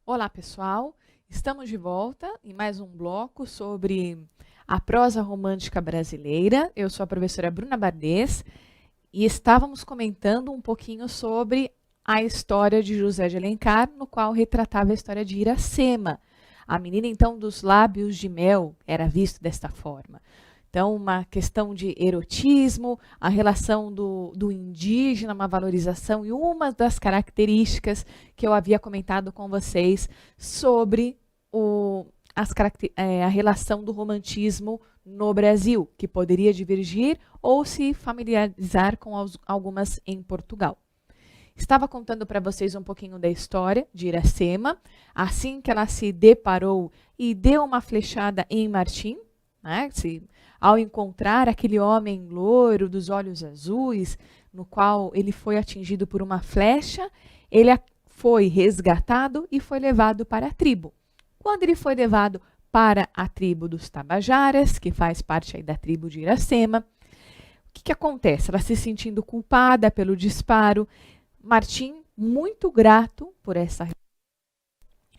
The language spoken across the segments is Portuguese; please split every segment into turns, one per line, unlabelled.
Olá, pessoal! Estamos de volta em mais um bloco sobre a prosa romântica brasileira. Eu sou a professora Bruna Bardez e estávamos comentando um pouquinho sobre a história de José de Alencar, no qual retratava a história de Iracema. A menina, então, dos lábios de mel era visto desta forma. Então, uma questão de erotismo, a relação do indígena, uma valorização e uma das características que eu havia comentado com vocês sobre a relação do romantismo no Brasil, que poderia divergir ou se familiarizar com algumas em Portugal. Estava contando para vocês um pouquinho da história de Iracema, assim que ela se deparou e deu uma flechada em Martim, né? Ao encontrar aquele homem loiro dos olhos azuis, no qual ele foi atingido por uma flecha, ele foi resgatado e foi levado para a tribo. Quando ele foi levado para a tribo dos Tabajaras, que faz parte aí da tribo de Iracema, o que acontece? Ela se sentindo culpada pelo disparo, Martim, muito grato por essa,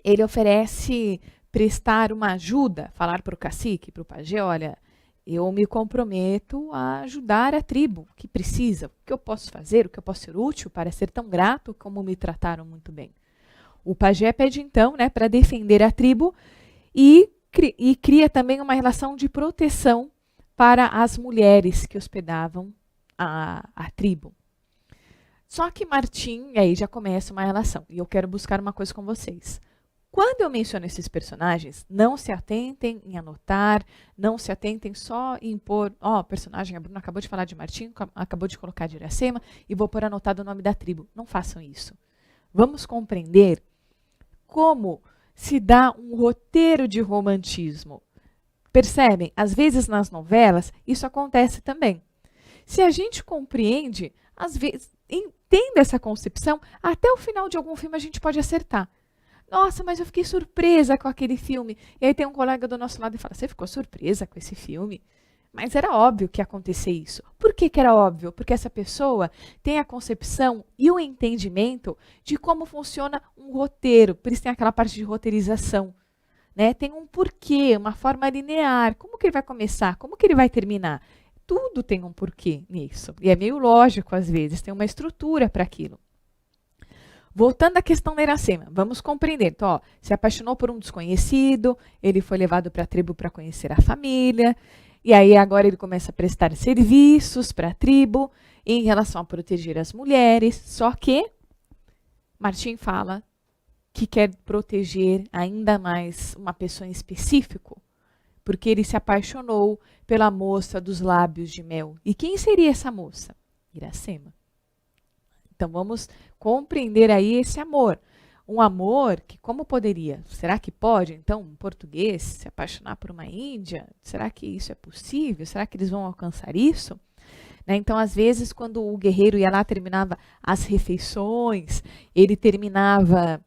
ele oferece prestar uma ajuda, falar para o cacique, para o pajé, olha, eu me comprometo a ajudar a tribo que precisa, o que eu posso fazer, o que eu posso ser útil para ser tão grato como me trataram muito bem. O pajé pede então, né, para defender a tribo e cria também uma relação de proteção para as mulheres que hospedavam a tribo. Só que Martim, e aí já começa uma relação, e eu quero buscar uma coisa com vocês. Quando eu menciono esses personagens, não se atentem em anotar, não se atentem só em pôr, personagem, a Bruna acabou de falar de Martim, acabou de colocar de Iracema, e vou pôr anotado o nome da tribo. Não façam isso. Vamos compreender como se dá um roteiro de romantismo. Percebem? Às vezes nas novelas, isso acontece também. Se a gente compreende, às vezes, entende essa concepção, até o final de algum filme a gente pode acertar. Nossa, mas eu fiquei surpresa com aquele filme. E aí tem um colega do nosso lado e fala, você ficou surpresa com esse filme? Mas era óbvio que ia acontecer isso. Por que era óbvio? Porque essa pessoa tem a concepção e o entendimento de como funciona um roteiro. Por isso tem aquela parte de roteirização. Né? Tem um porquê, uma forma linear. Como que ele vai começar? Como que ele vai terminar? Tudo tem um porquê nisso. E é meio lógico às vezes, tem uma estrutura para aquilo. Voltando à questão da Iracema, vamos compreender. Então, se apaixonou por um desconhecido, ele foi levado para a tribo para conhecer a família, e aí agora ele começa a prestar serviços para a tribo em relação a proteger as mulheres, só que Martim fala que quer proteger ainda mais uma pessoa em específico, porque ele se apaixonou pela moça dos lábios de mel. E quem seria essa moça? Iracema. Então, vamos compreender aí esse amor. Um amor que, como poderia? Será que pode, então, um português se apaixonar por uma índia? Será que isso é possível? Será que eles vão alcançar isso? Né? Então, às vezes, quando o guerreiro ia lá, terminava as refeições, ele terminava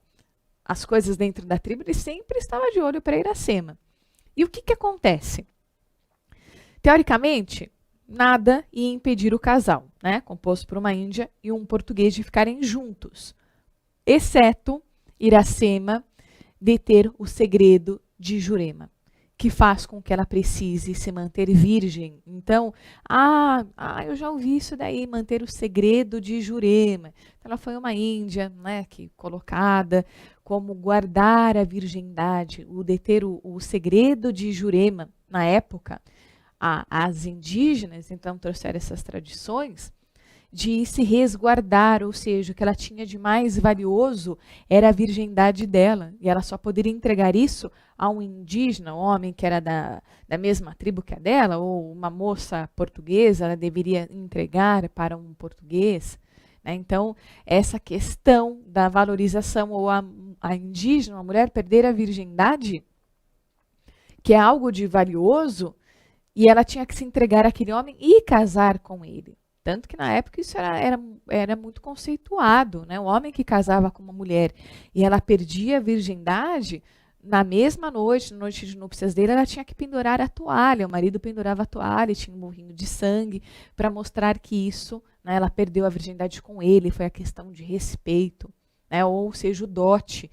as coisas dentro da tribo, ele sempre estava de olho para Iracema. E o que acontece? Teoricamente, nada ia impedir o casal, né, composto por uma índia e um português, de ficarem juntos, exceto Iracema deter o segredo de Jurema, que faz com que ela precise se manter virgem. Então, eu já ouvi isso daí, manter o segredo de Jurema. Então, ela foi uma índia, né, colocada como guardar a virgindade, o deter o segredo de Jurema na época. As indígenas, então, trouxeram essas tradições de se resguardar, ou seja, o que ela tinha de mais valioso era a virgindade dela, e ela só poderia entregar isso a um indígena, um homem que era da mesma tribo que a dela, ou uma moça portuguesa, ela deveria entregar para um português. Né? Então, essa questão da valorização, ou a indígena, a mulher perder a virgindade, que é algo de valioso, e ela tinha que se entregar àquele homem e casar com ele. Tanto que na época isso era muito conceituado, né? O homem que casava com uma mulher e ela perdia a virgindade, na mesma noite, na noite de núpcias dele, ela tinha que pendurar a toalha. O marido pendurava a toalha e tinha um morrinho de sangue para mostrar que isso, né, ela perdeu a virgindade com ele, foi a questão de respeito, né? Ou seja, o dote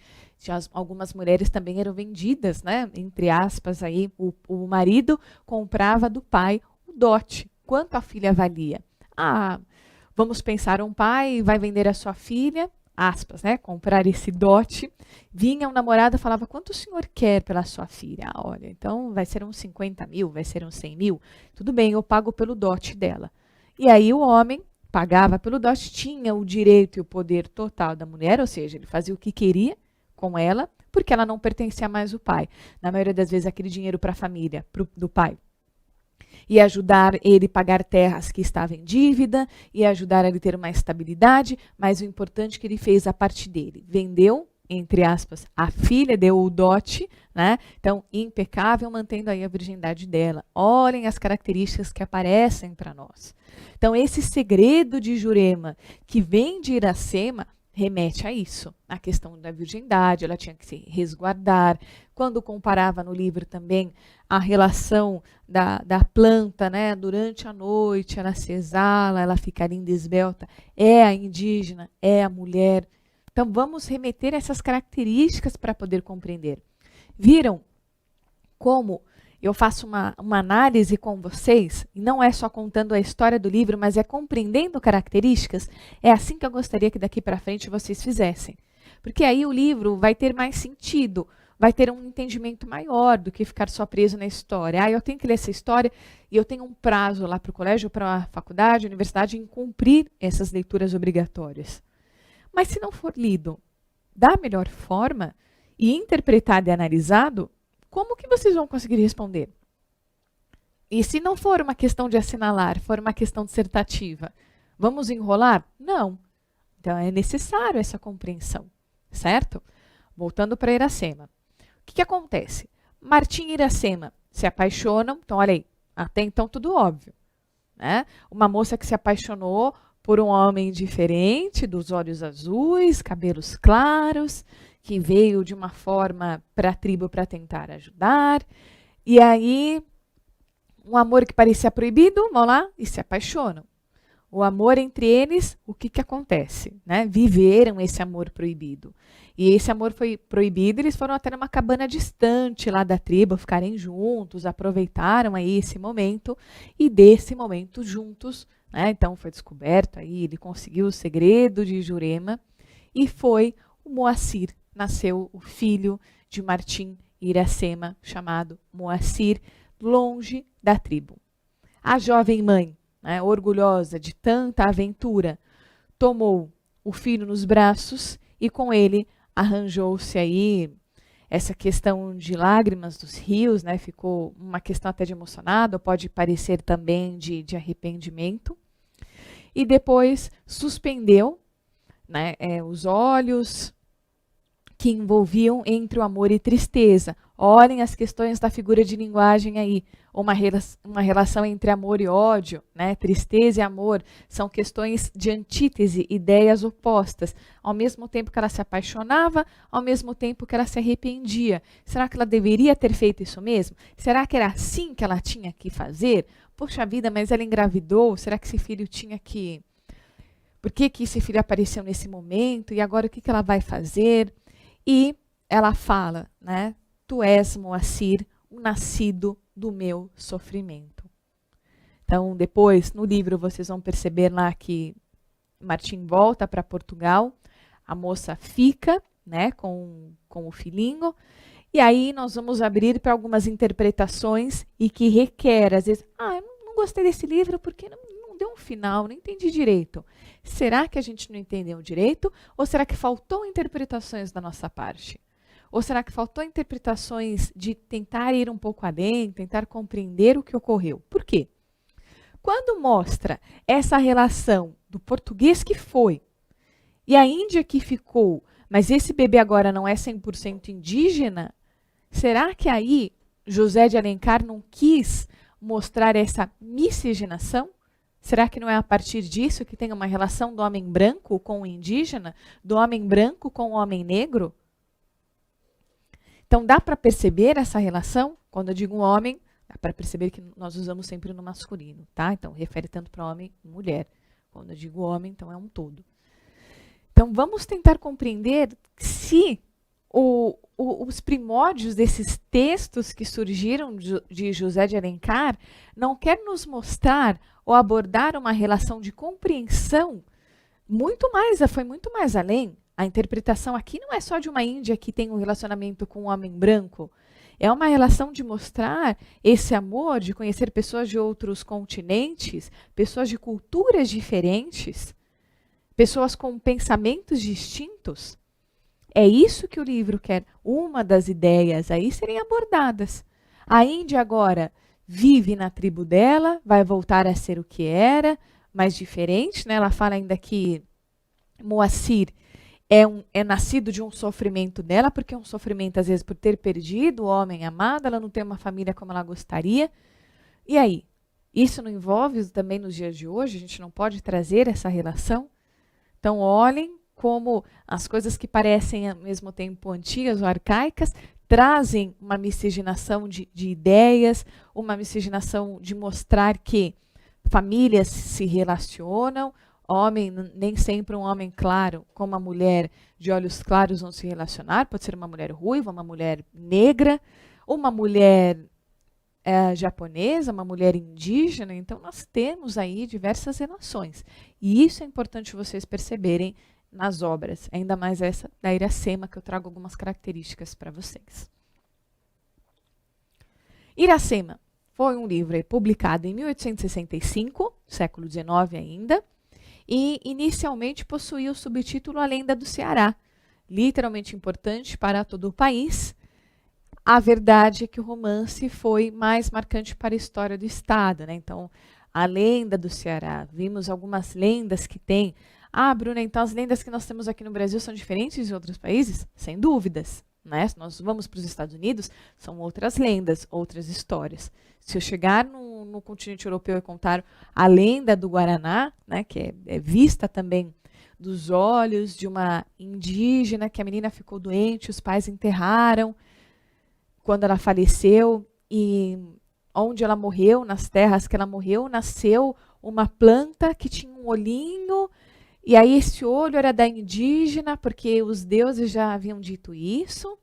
Algumas mulheres também eram vendidas, né? Entre aspas, aí, o marido comprava do pai o dote. Quanto a filha valia? Ah, vamos pensar, um pai vai vender a sua filha, aspas, né? Comprar esse dote. Vinha um namorado e falava, quanto o senhor quer pela sua filha? Ah, olha, então vai ser uns 50 mil, vai ser uns 100 mil. Tudo bem, eu pago pelo dote dela. E aí o homem pagava pelo dote, tinha o direito e o poder total da mulher, ou seja, ele fazia o que queria com ela, porque ela não pertencia mais ao pai. Na maioria das vezes, aquele dinheiro para a família, do pai, ia ajudar ele a pagar terras que estavam em dívida, ia ajudar ele a ter uma estabilidade, mas o importante é que ele fez a parte dele. Vendeu, entre aspas, a filha, deu o dote, né? Então, impecável, mantendo aí a virgindade dela. Olhem as características que aparecem para nós. Então, esse segredo de Jurema, que vem de Iracema, remete a isso, a questão da virgindade, ela tinha que se resguardar. Quando comparava no livro também a relação da planta, né, durante a noite, ela se exala, ela fica linda e esbelta, é a indígena, é a mulher. Então, vamos remeter essas características para poder compreender. Viram como eu faço uma análise com vocês, e não é só contando a história do livro, mas é compreendendo características? É assim que eu gostaria que daqui para frente vocês fizessem. Porque aí o livro vai ter mais sentido, vai ter um entendimento maior do que ficar só preso na história. Ah, eu tenho que ler essa história e eu tenho um prazo lá para o colégio, para a faculdade, universidade, em cumprir essas leituras obrigatórias. Mas se não for lido da melhor forma e interpretado e analisado, como que vocês vão conseguir responder? E se não for uma questão de assinalar, for uma questão dissertativa, vamos enrolar? Não. Então é necessário essa compreensão, certo? Voltando para Iracema. O que acontece? Martim e Iracema se apaixonam, então olha aí, até então tudo óbvio, né? Uma moça que se apaixonou por um homem diferente, dos olhos azuis, cabelos claros, que veio de uma forma para a tribo para tentar ajudar. E aí, um amor que parecia proibido, vão lá e se apaixonam. O amor entre eles, o que acontece? Né? Viveram esse amor proibido. E esse amor foi proibido, eles foram até numa cabana distante lá da tribo, ficarem juntos, aproveitaram aí esse momento, e desse momento juntos, né? Então foi descoberto aí, ele conseguiu o segredo de Jurema, e foi o Moacir. Nasceu o filho de Martim e Iracema, chamado Moacir, longe da tribo. A jovem mãe, né, orgulhosa de tanta aventura, tomou o filho nos braços e com ele arranjou-se aí essa questão de lágrimas dos rios, né, ficou uma questão até de emocionado, pode parecer também de arrependimento. E depois suspendeu, né, os olhos que envolviam entre o amor e tristeza. Olhem as questões da figura de linguagem aí. Uma relação entre amor e ódio, né? Tristeza e amor, são questões de antítese, ideias opostas. Ao mesmo tempo que ela se apaixonava, ao mesmo tempo que ela se arrependia. Será que ela deveria ter feito isso mesmo? Será que era assim que ela tinha que fazer? Poxa vida, mas ela engravidou, será que esse filho tinha que... Por que esse filho apareceu nesse momento? E agora o que ela vai fazer? E ela fala, né? Tu és, Moacir, o nascido do meu sofrimento. Então, depois, no livro, vocês vão perceber lá que Martim volta para Portugal, a moça fica, né, com o filhinho, e aí nós vamos abrir para algumas interpretações e que requer, às vezes, eu não gostei desse livro porque não deu um final, não entendi direito. Será que a gente não entendeu direito? Ou será que faltou interpretações da nossa parte? Ou será que faltou interpretações de tentar ir um pouco além, tentar compreender o que ocorreu? Por quê? Quando mostra essa relação do português que foi e a Índia que ficou, mas esse bebê agora não é 100% indígena, será que aí José de Alencar não quis mostrar essa miscigenação? Será que não é a partir disso que tem uma relação do homem branco com o indígena, do homem branco com o homem negro? Então, dá para perceber essa relação? Quando eu digo um homem, dá para perceber que nós usamos sempre no masculino, tá? Então, refere tanto para homem e mulher. Quando eu digo homem, então é um todo. Então, vamos tentar compreender se os primórdios desses textos que surgiram de José de Alencar não quer nos mostrar ou abordar uma relação de compreensão foi muito mais além. A interpretação aqui não é só de uma índia que tem um relacionamento com um homem branco. É uma relação de mostrar esse amor, de conhecer pessoas de outros continentes, pessoas de culturas diferentes, pessoas com pensamentos distintos. É isso que o livro quer. Uma das ideias aí serem abordadas. A Índia agora vive na tribo dela, vai voltar a ser o que era, mas diferente, né? Ela fala ainda que Moacir é nascido de um sofrimento dela, porque é um sofrimento, às vezes, por ter perdido o homem amado, ela não tem uma família como ela gostaria. E aí? Isso não envolve também nos dias de hoje? A gente não pode trazer essa relação? Então, olhem como as coisas que parecem ao mesmo tempo antigas ou arcaicas trazem uma miscigenação de ideias, uma miscigenação de mostrar que famílias se relacionam, nem sempre um homem claro com uma mulher de olhos claros vão se relacionar, pode ser uma mulher ruiva, uma mulher negra, uma mulher japonesa, uma mulher indígena. Então nós temos aí diversas relações. E isso é importante vocês perceberem nas obras, ainda mais essa da Iracema, que eu trago algumas características para vocês. Iracema foi um livro publicado em 1865, século XIX ainda, e inicialmente possuía o subtítulo A Lenda do Ceará, literalmente importante para todo o país. A verdade é que o romance foi mais marcante para a história do Estado, né? Então, a lenda do Ceará, vimos algumas lendas que tem. Ah, Bruna, então as lendas que nós temos aqui no Brasil são diferentes de outros países? Sem dúvidas, né? Se nós vamos para os Estados Unidos, são outras lendas, outras histórias. Se eu chegar no continente europeu e contar a lenda do Guaraná, né, que é vista também dos olhos de uma indígena, que a menina ficou doente, os pais enterraram quando ela faleceu, e onde ela morreu, nas terras que ela morreu, nasceu uma planta que tinha um olhinho, e aí esse olho era da indígena, porque os deuses já haviam dito isso,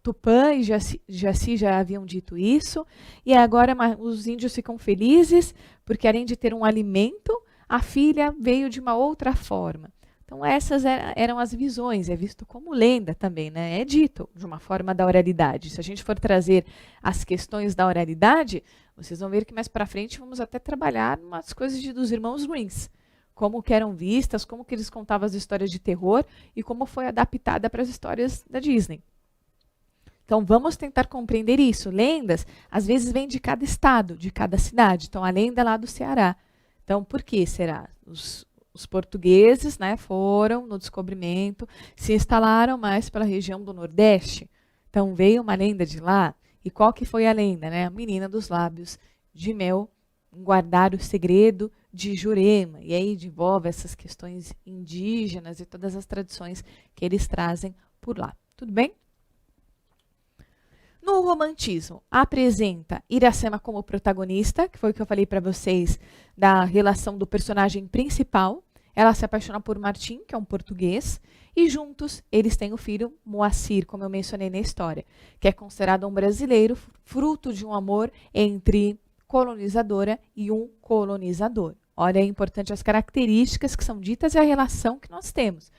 Tupã e Jaci já haviam dito isso, e agora os índios ficam felizes, porque além de ter um alimento, a filha veio de uma outra forma. Então essas eram as visões, é visto como lenda também, né? É dito de uma forma da oralidade. Se a gente for trazer as questões da oralidade, vocês vão ver que mais para frente vamos até trabalhar umas coisas dos irmãos Green, como que eram vistas, como que eles contavam as histórias de terror e como foi adaptada para as histórias da Disney. Então, vamos tentar compreender isso. Lendas, às vezes, vêm de cada estado, de cada cidade. Então, a lenda é lá do Ceará. Então, por que será? Os portugueses, né, foram no descobrimento, se instalaram mais pela região do Nordeste. Então, veio uma lenda de lá. E qual que foi a lenda? Né? A menina dos lábios de mel, guardar o segredo de Jurema. E aí envolve essas questões indígenas e todas as tradições que eles trazem por lá. Tudo bem? No romantismo, apresenta Iracema como protagonista, que foi o que eu falei para vocês da relação do personagem principal. Ela se apaixona por Martim, que é um português, e juntos eles têm o filho Moacir, como eu mencionei na história, que é considerado um brasileiro, fruto de um amor entre colonizadora e um colonizador. Olha, é importante as características que são ditas e a relação que nós temos.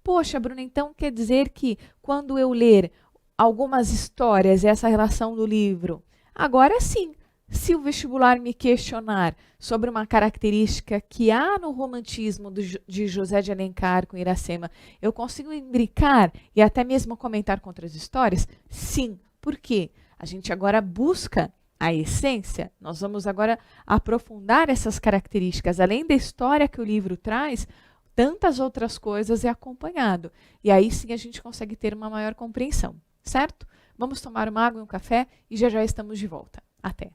Poxa, Bruna, então quer dizer que quando eu ler algumas histórias, essa relação do livro, agora sim, se o vestibular me questionar sobre uma característica que há no romantismo de José de Alencar com Iracema, eu consigo imbricar e até mesmo comentar com outras histórias? Sim. Por quê? A gente agora busca a essência, nós vamos agora aprofundar essas características. Além da história que o livro traz, tantas outras coisas é acompanhado. E aí sim a gente consegue ter uma maior compreensão, certo? Vamos tomar uma água e um café e já já estamos de volta. Até!